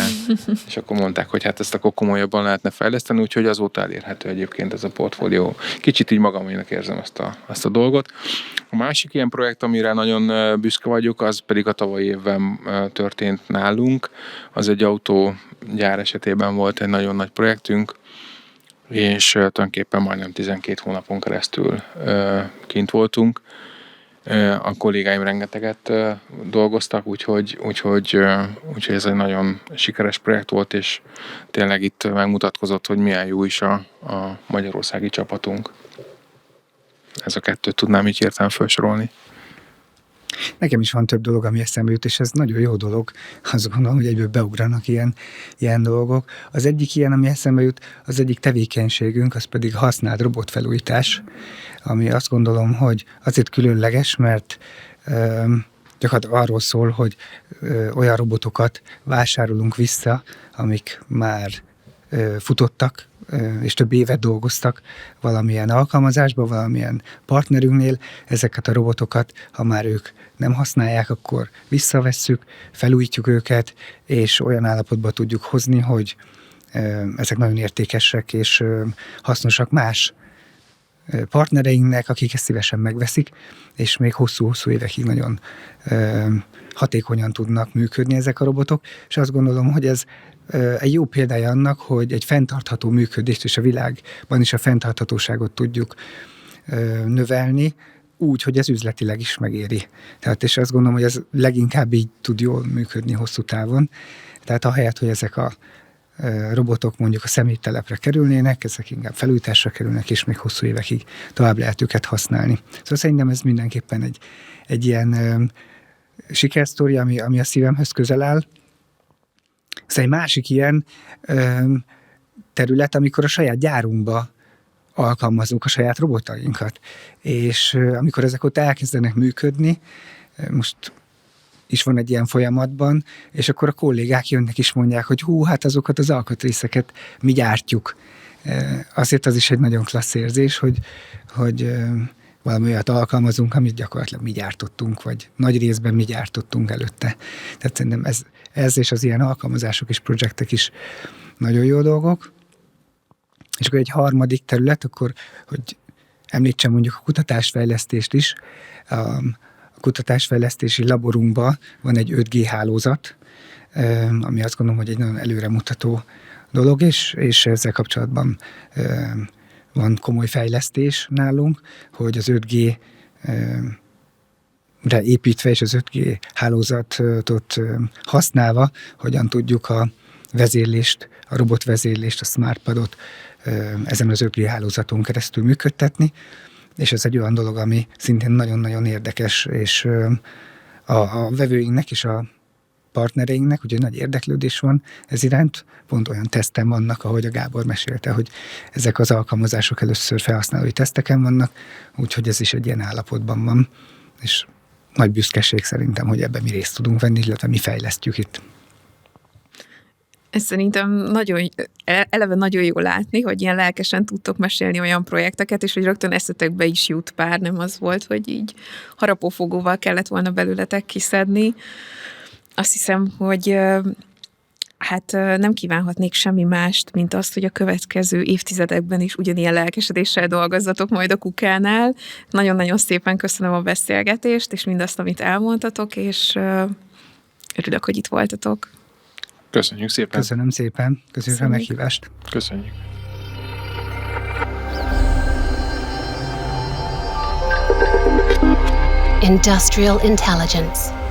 és akkor mondták, hogy hát ezt akkor komolyabban lehetne fejleszteni, úgyhogy azóta elérhető egyébként ez a portfólió. Kicsit így magaménak érzem ezt a dolgot. A másik ilyen projekt, amire nagyon büszke vagyok, az pedig a tavalyi évben történt nálunk. Az egy autógyár esetében volt egy nagyon nagy projektünk, és tulajdonképpen majdnem 12 hónapon keresztül kint voltunk. A kollégáim rengeteget dolgoztak, úgyhogy ez egy nagyon sikeres projekt volt, és tényleg itt megmutatkozott, hogy milyen jó is a magyarországi csapatunk. Ez a kettőt tudnám így értelem felsorolni. Nekem is van több dolog, ami eszembe jut, és ez nagyon jó dolog. Azt gondolom, hogy egyből beugranak ilyen dolgok. Az egyik ilyen, ami eszembe jut, az egyik tevékenységünk, az pedig használt robotfelújítás, ami azt gondolom, hogy azért különleges, mert gyakorlatilag arról szól, hogy olyan robotokat vásárolunk vissza, amik már futottak, és több évet dolgoztak valamilyen alkalmazásban, valamilyen partnerünknél. Ezeket a robotokat, ha már ők nem használják, akkor visszavesszük, felújítjuk őket, és olyan állapotba tudjuk hozni, hogy ezek nagyon értékesek és hasznosak más partnereinknek, akik ezt szívesen megveszik, és még hosszú-hosszú évekig nagyon hatékonyan tudnak működni ezek a robotok, és azt gondolom, hogy ez egy jó példája annak, hogy egy fenntartható működést és a világban is a fenntarthatóságot tudjuk növelni, úgy, hogy ez üzletileg is megéri. Tehát és azt gondolom, hogy ez leginkább így tud jól működni hosszú távon. Tehát ahelyett, hogy ezek a robotok mondjuk a személytelepre kerülnének, ezek inkább felújításra kerülnek, és még hosszú évekig tovább lehet őket használni. Szóval szerintem ez mindenképpen egy ilyen sikersztori, ami a szívemhez közel áll. Szóval egy másik ilyen terület, amikor a saját gyárunkba alkalmazunk a saját robotainkat, és amikor ezek ott elkezdenek működni, most is van egy ilyen folyamatban, és akkor a kollégák jönnek és mondják, hogy hát azokat az alkatrészeket mi gyártjuk. Azért az is egy nagyon klassz érzés, hogy valami olyat alkalmazunk, amit gyakorlatilag mi gyártottunk, vagy nagy részben mi gyártottunk előtte. Tehát szerintem ez és az ilyen alkalmazások és projektek is nagyon jó dolgok. És akkor egy harmadik terület, akkor, hogy említsem mondjuk a kutatásfejlesztést is. A kutatásfejlesztési laborunkban van egy 5G hálózat, ami azt gondolom, hogy egy nagyon előremutató dolog, és ezzel kapcsolatban van komoly fejlesztés nálunk, hogy az 5G-re építve és az 5G hálózatot használva, hogyan tudjuk a vezérlést, a robotvezérlést, a SmartPadot ezen az 5G hálózaton keresztül működtetni, és ez egy olyan dolog, ami szintén nagyon-nagyon érdekes, és a vevőinknek és a partnereinknek ugye nagy érdeklődés van ez iránt, pont olyan teszten vannak, ahogy a Gábor mesélte, hogy ezek az alkalmazások először felhasználói teszteken vannak, úgyhogy ez is egy ilyen állapotban van, és nagy büszkeség szerintem, hogy ebben mi részt tudunk venni, illetve mi fejlesztjük itt. Ez szerintem eleve nagyon jó látni, hogy ilyen lelkesen tudtok mesélni olyan projekteket, és hogy rögtön eszetekbe is jut pár, nem az volt, hogy így harapófogóval kellett volna belőletek kiszedni. Azt hiszem, hogy hát nem kívánhatnék semmi mást, mint azt, hogy a következő évtizedekben is ugyanilyen lelkesedéssel dolgozzatok majd a Kukánál. Nagyon-nagyon szépen köszönöm a beszélgetést, és mindazt, amit elmondtatok, és örülök, hogy itt voltatok. Köszönjük szépen. Köszönöm szépen. Köszönjük a meghívást. Köszönjük. Industrial intelligence.